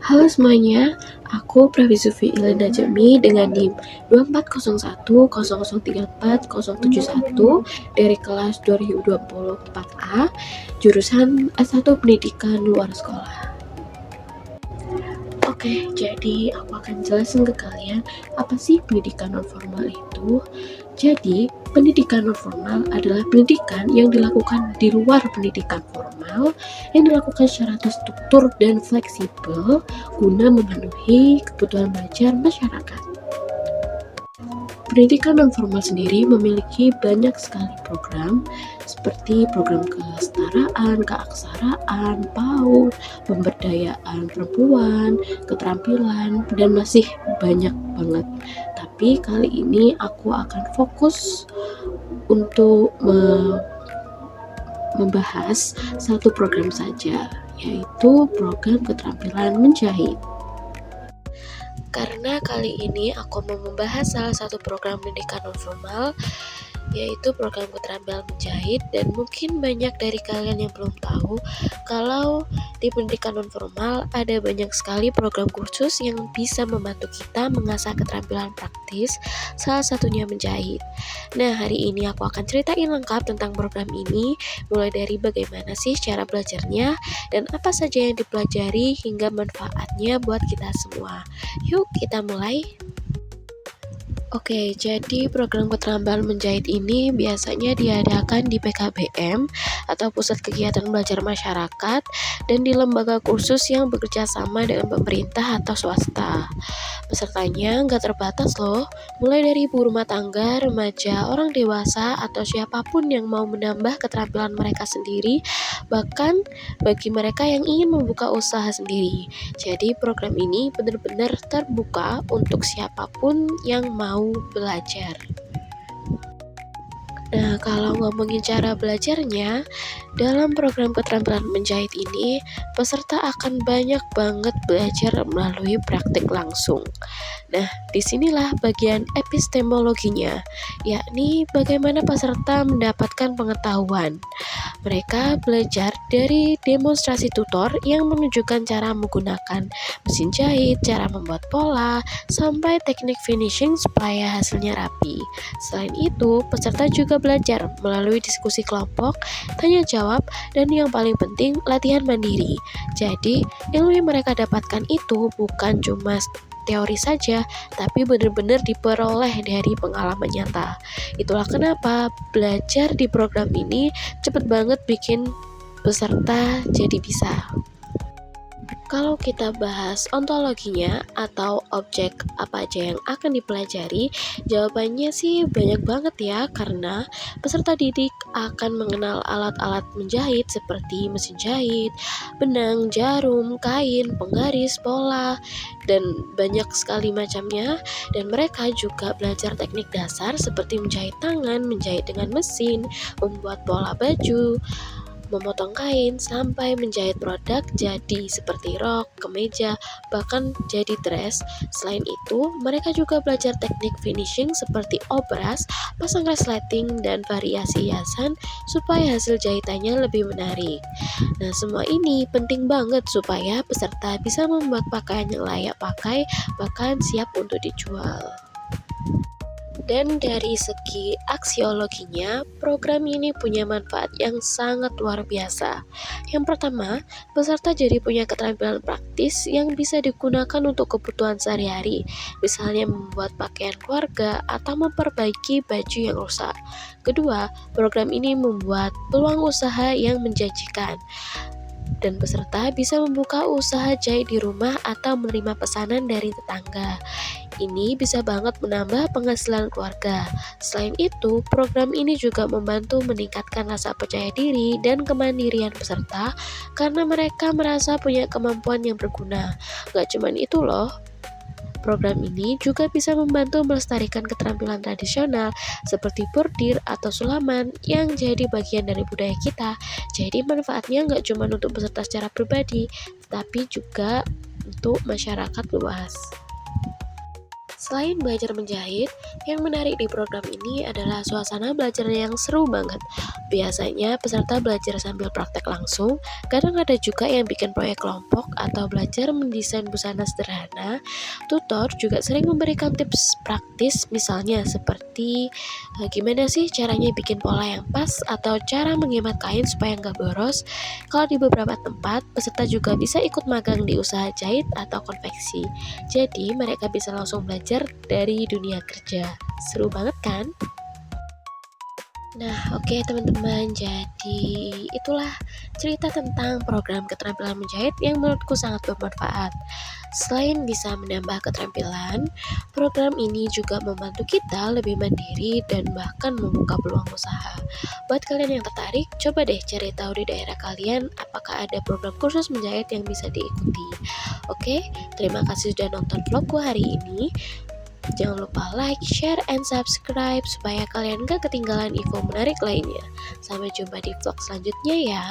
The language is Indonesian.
Halo semuanya, aku Pravizufi Ilenda Jemi dengan NIM 240100340071 dari kelas 2024A, jurusan S1 Pendidikan Luar Sekolah. Oke, jadi aku akan jelasin ke kalian apa sih pendidikan non-formal itu. Jadi, pendidikan non-formal adalah pendidikan yang dilakukan di luar pendidikan formal, yang dilakukan secara terstruktur dan fleksibel guna memenuhi kebutuhan belajar masyarakat. Pendidikan non-formal sendiri memiliki banyak sekali program seperti program kesetaraan, keaksaraan, PAUD, pemberdayaan perempuan, keterampilan, dan masih banyak banget. Tapi kali ini aku akan fokus untuk membahas satu program saja, yaitu program keterampilan menjahit. Karena kali ini aku mau membahas salah satu program pendidikan non-formal, yaitu program keterampilan menjahit, dan mungkin banyak dari kalian yang belum tahu kalau di pendidikan non-formal ada banyak sekali program kursus yang bisa membantu kita mengasah keterampilan praktis, salah satunya menjahit. Nah, hari ini aku akan ceritain lengkap tentang program ini, mulai dari bagaimana sih cara belajarnya dan apa saja yang dipelajari hingga manfaatnya buat kita semua. Yuk kita mulai. Oke, jadi program keterampilan menjahit ini biasanya diadakan di PKBM atau Pusat Kegiatan Belajar Masyarakat dan di lembaga kursus yang bekerja sama dengan pemerintah atau swasta. Pesertanya nggak terbatas loh, mulai dari ibu rumah tangga, remaja, orang dewasa, atau siapapun yang mau menambah keterampilan mereka sendiri, bahkan bagi mereka yang ingin membuka usaha sendiri. Jadi program ini benar-benar terbuka untuk siapapun yang mau belajar. Nah, kalau ngomongin cara belajarnya, dalam program keterampilan menjahit ini, peserta akan banyak banget belajar melalui praktik langsung. Nah, disinilah bagian epistemologinya, yakni bagaimana peserta mendapatkan pengetahuan. Mereka belajar dari demonstrasi tutor yang menunjukkan cara menggunakan mesin jahit, cara membuat pola, sampai teknik finishing supaya hasilnya rapi. Selain itu, peserta juga belajar melalui diskusi kelompok, tanya jawab, dan yang paling penting latihan mandiri. Jadi, ilmu yang mereka dapatkan itu bukan cuma teori saja, tapi benar-benar diperoleh dari pengalaman nyata. Itulah kenapa belajar di program ini cepet banget bikin peserta jadi bisa. Kalau kita bahas ontologinya atau objek apa aja yang akan dipelajari, jawabannya sih banyak banget ya, karena peserta didik akan mengenal alat-alat menjahit seperti mesin jahit, benang, jarum, kain, penggaris, pola, dan banyak sekali macamnya. Dan mereka juga belajar teknik dasar seperti menjahit tangan, menjahit dengan mesin, membuat pola baju, memotong kain, sampai menjahit produk jadi seperti rok, kemeja, bahkan jadi dress. Selain itu, mereka juga belajar teknik finishing seperti obras, pasang resleting, dan variasi hiasan supaya hasil jahitannya lebih menarik. Nah, semua ini penting banget supaya peserta bisa membuat pakaian yang layak pakai, bahkan siap untuk dijual. Dan dari segi aksiologinya, program ini punya manfaat yang sangat luar biasa. Yang pertama, peserta jadi punya keterampilan praktis yang bisa digunakan untuk kebutuhan sehari-hari, misalnya membuat pakaian keluarga atau memperbaiki baju yang rusak. Kedua, program ini membuat peluang usaha yang menjanjikan, dan peserta bisa membuka usaha jahit di rumah atau menerima pesanan dari tetangga. Ini bisa banget menambah penghasilan keluarga. Selain itu, program ini juga membantu meningkatkan rasa percaya diri dan kemandirian peserta karena mereka merasa punya kemampuan yang berguna. Gak cuman itu loh, program ini juga bisa membantu melestarikan keterampilan tradisional seperti bordir atau sulaman yang jadi bagian dari budaya kita. Jadi manfaatnya nggak cuma untuk peserta secara pribadi, tapi juga untuk masyarakat luas. Selain belajar menjahit, yang menarik di program ini adalah suasana belajar yang seru banget. Biasanya peserta belajar sambil praktek langsung, kadang ada juga yang bikin proyek kelompok atau belajar mendesain busana sederhana. Tutor juga sering memberikan tips praktis, misalnya seperti gimana sih caranya bikin pola yang pas atau cara menghemat kain supaya nggak boros. Kalau di beberapa tempat, peserta juga bisa ikut magang di usaha jahit atau konveksi. Jadi mereka bisa langsung belajar dari dunia kerja. Seru banget kan? Nah, oke teman-teman, jadi itulah cerita tentang program keterampilan menjahit yang menurutku sangat bermanfaat. Selain bisa menambah keterampilan, program ini juga membantu kita lebih mandiri dan bahkan membuka peluang usaha. Buat kalian yang tertarik, coba deh cari tahu di daerah kalian apakah ada program kursus menjahit yang bisa diikuti. Oke, terima kasih sudah nonton vlogku hari ini. Jangan lupa like, share, and subscribe supaya kalian gak ketinggalan info menarik lainnya. Sampai jumpa di vlog selanjutnya ya.